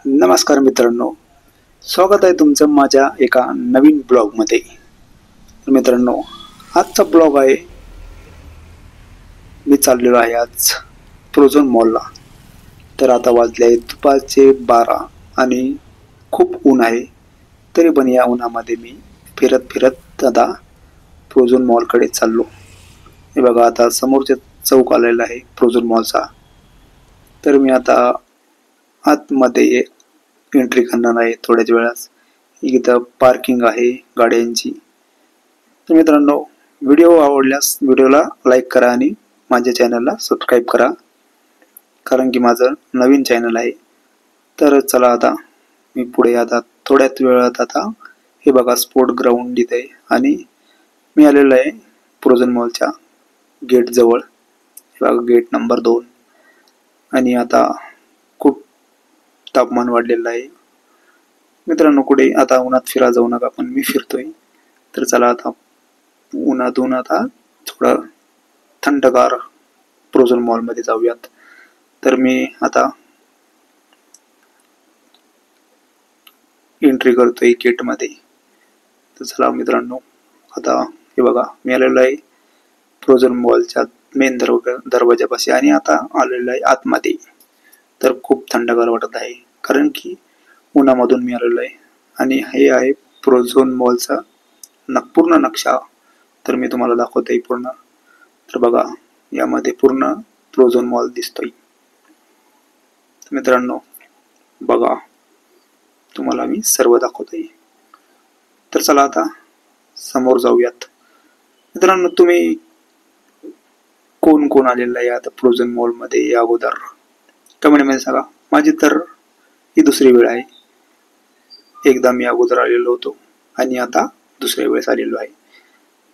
नमस्कार मित्रांनो, स्वागत आहे तुमचं माझ्या एका नवीन ब्लॉगमध्ये। तर मित्रांनो, आजचा ब्लॉग आहे, मी चाललेलो आहे आज प्रोझोन मॉलला। तर आता वाजले आहेत दुपारचे 12 आणि खूप ऊन आहे। तरी पण या उन्हामध्ये मी फिरत फिरत आता प्रोझोन मॉलकडे चाललो। हे बघा, आता समोरचे चौक आलेला आहे प्रोझोन मॉलचा। तर मी आता आतमध्ये एंट्री करणार आहे थोड्याच वेळात। इथं पार्किंग आहे गाड्यांची। तर मित्रांनो, व्हिडिओ आवडल्यास व्हिडिओला लाईक करा आणि माझ्या चॅनलला सबस्क्राईब करा, कारण की माझं नवीन चॅनल आहे। तर चला आता मी पुढे आता थोड्याच वेळात आता हे बघा स्पोर्ट ग्राउंड इथे आणि मी आलेलो आहे प्रोझोन मॉलच्या गेट जवळ। हे बघा गेट नंबर 2 आणि आता खूप तापमान वाढलेलं आहे। मित्रांनो, कुठे आता उन्हात फिरा जाऊ नका, पण मी फिरतोय। तर चला आता उन्हातून आता थोडं थंडगार प्रोझोन मॉलमध्ये जाऊयात। तर मी आता एंट्री करतोय गेटमध्ये। तर चला मित्रांनो, आता हे बघा मी आलेलो आहे प्रोझोन मॉलच्या मेन दरवाजापाशी आणि आता आलेलो आहे आतमध्ये। तर खूप थंडगार वाटत आहे, कारण की उन्हामधून मी आलेलो आहे। आणि हे आहे प्रोझोन मॉलचा पूर्ण नक्षा। तर मी तुम्हाला दाखवतोय पूर्ण। तर बघा, यामध्ये पूर्ण प्रोझोन मॉल दिसतोय। मित्रांनो बघा, तुम्हाला मी सर्व दाखवतोय। तर चला आता समोर जाऊयात। मित्रांनो, तुम्ही कोण कोण आलेला आहे आता प्रोझोन मॉल मध्ये या अगोदर कमेंट मध्ये सांगा। माझी तर ही दुसरी वेळ आहे। एकदा मी अगोदर आलेलो होतो आणि आता दुसऱ्या वेळेस आलेलो आहे।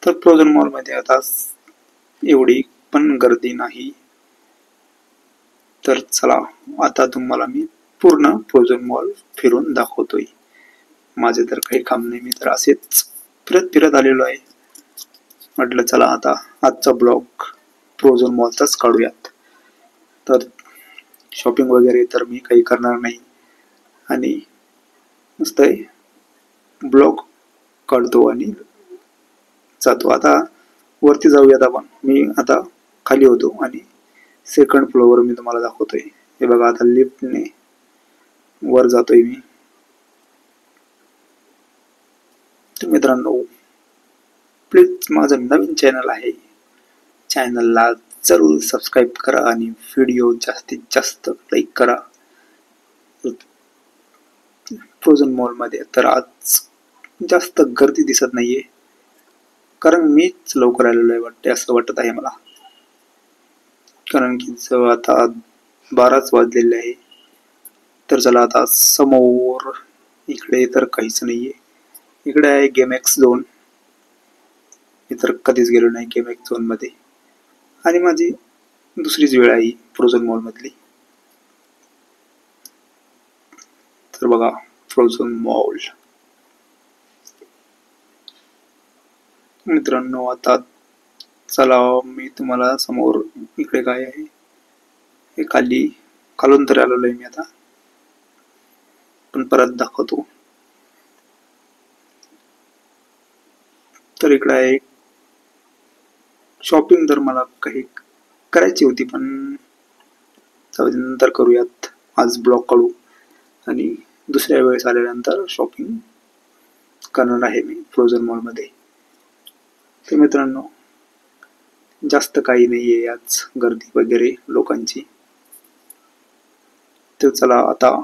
तर प्रोझोन मॉल मध्ये आता एवढी पण गर्दी नाही। तर चला आता तुम्हाला मी पूर्ण प्रोझोन मॉल फिरून दाखवतोय। माझे तर काही काम नाही, मी तर असेच फिरत फिरत आलेलो आहे। म्हटलं चला आता आजचा ब्लॉग प्रोझोन मॉलचाच काढूयात। तर शॉपिंग वगैरे तर मी काही करणार नाही आणि नुसतं ब्लॉग काढतो आणि जातो। आता वरती जाऊयात आपण। मी आता खाली होतो आणि सेकंड फ्लोअर मी तुम्हाला दाखवतोय। हे बघा, आता लिफ्टने वर जातोय मी। तर मित्रांनो, प्लीज माझं नवीन चॅनल आहे, चॅनलला जरूर सबस्क्राईब करा आणि व्हिडिओ जास्तीत जास्त लाईक करा। प्रोझोन मॉल मध्ये तर आज जास्त गर्दी दिसत नाहीये, कारण मीच लवकर आलेलो आहे वाटते, असं वाटत आहे मला। कारण की जवळ आता 12च वाजलेले आहे। तर चला आता समोर इकडे तर काहीच नाहीये। इकडे आहे गेमएक्स झोन। मी तर कधीच गेलो नाही गेमएक्स झोन मध्ये आणि माझी दुसरीच वेळ आहे प्रोझोन मॉल मधली। तर बघा प्रोझोन मॉल। मित्रांनो, आता चला मी तुम्हाला समोर इकडे काय आहे हे खालून तर आलेलो आहे मी आता, पण परत दाखवतो। तर इकडे आहे शॉपिंग। तर मला काही करायची होती, पण नंतर करूयात। आज ब्लॉग काढू आणि दुसऱ्या वेळेस आल्यानंतर शॉपिंग करणार आहे मी प्रोझोन मॉल मध्ये। तर मित्रांनो, जास्त काही नाहीये आज गर्दी वगैरे लोकांची। तर चला आता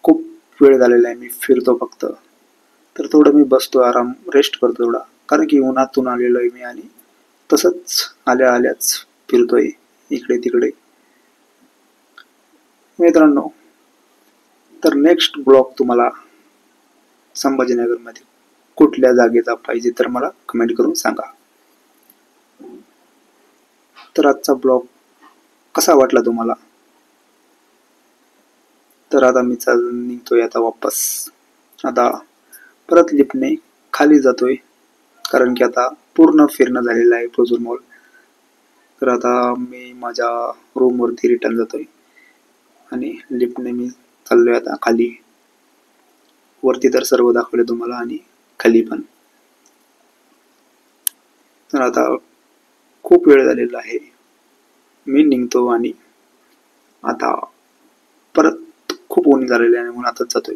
खूप वेळ झालेला आहे, मी फिरतो फक्त। तर थोडं मी बसतो, आराम रेस्ट करतो थोडा, कारण की उन्हातून आलेलो आहे मी आणि तसंच आल्या आल्याच फिरतोय इकडे तिकडे। मित्रांनो, तर नेक्स्ट ब्लॉग तुम्हाला संभाजीनगर मध्ये कुठल्या जागेचा पाहिजे तर मला कमेंट करून सांगा। तर आजचा ब्लॉग कसा वाटला तुम्हाला? तर आता मी निघतोय आता वापस। आता परत लिफ्टने खाली जातोय, कारण की आता पूर्ण फिरणं झालेलं आहे प्रोझोन मॉल। तर आता मी माझ्या रूम वरती रिटर्न जातोय आणि लिफ्टने मी चाललोय आता खाली. वरती तर सर्व दाखवले तुम्हाला आणि खाली पण. तर आता खूप वेळ झालेला आहे, मी निघतो आणि आता परत खूप ऊन झालेले आहे म्हणून आता जातोय.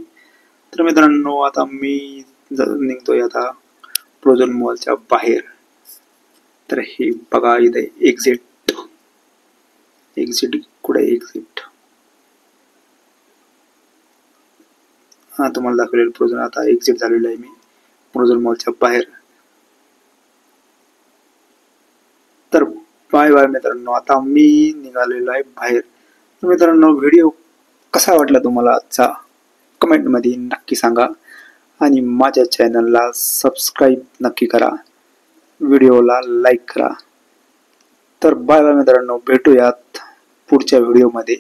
तर मित्रांनो आता मी निघतोय आता प्रोझोन मॉलच्या बाहेर. तर हे बघा इथे एक्झिट, एक्झिट कुठे एक्झिट, हा तुम्हाला दाखवलेलं प्रोझोन. आता एक्झिट झालेलं आहे मी प्रोझोन मॉलच्या बाहेर. तर बाय बाय मित्रांनो, आता मी निघालेलो आहे बाहेर. तर मित्रांनो व्हिडिओ कसा वाटला तुम्हाला आजचा कमेंटमध्ये नक्की सांगा आणि माझ्या चॅनलला सबस्क्राईब नक्की करा, व्हिडिओला लाईक करा. तर बाय बाय मित्रांनो, भेटूयात पुढच्या व्हिडिओमध्ये.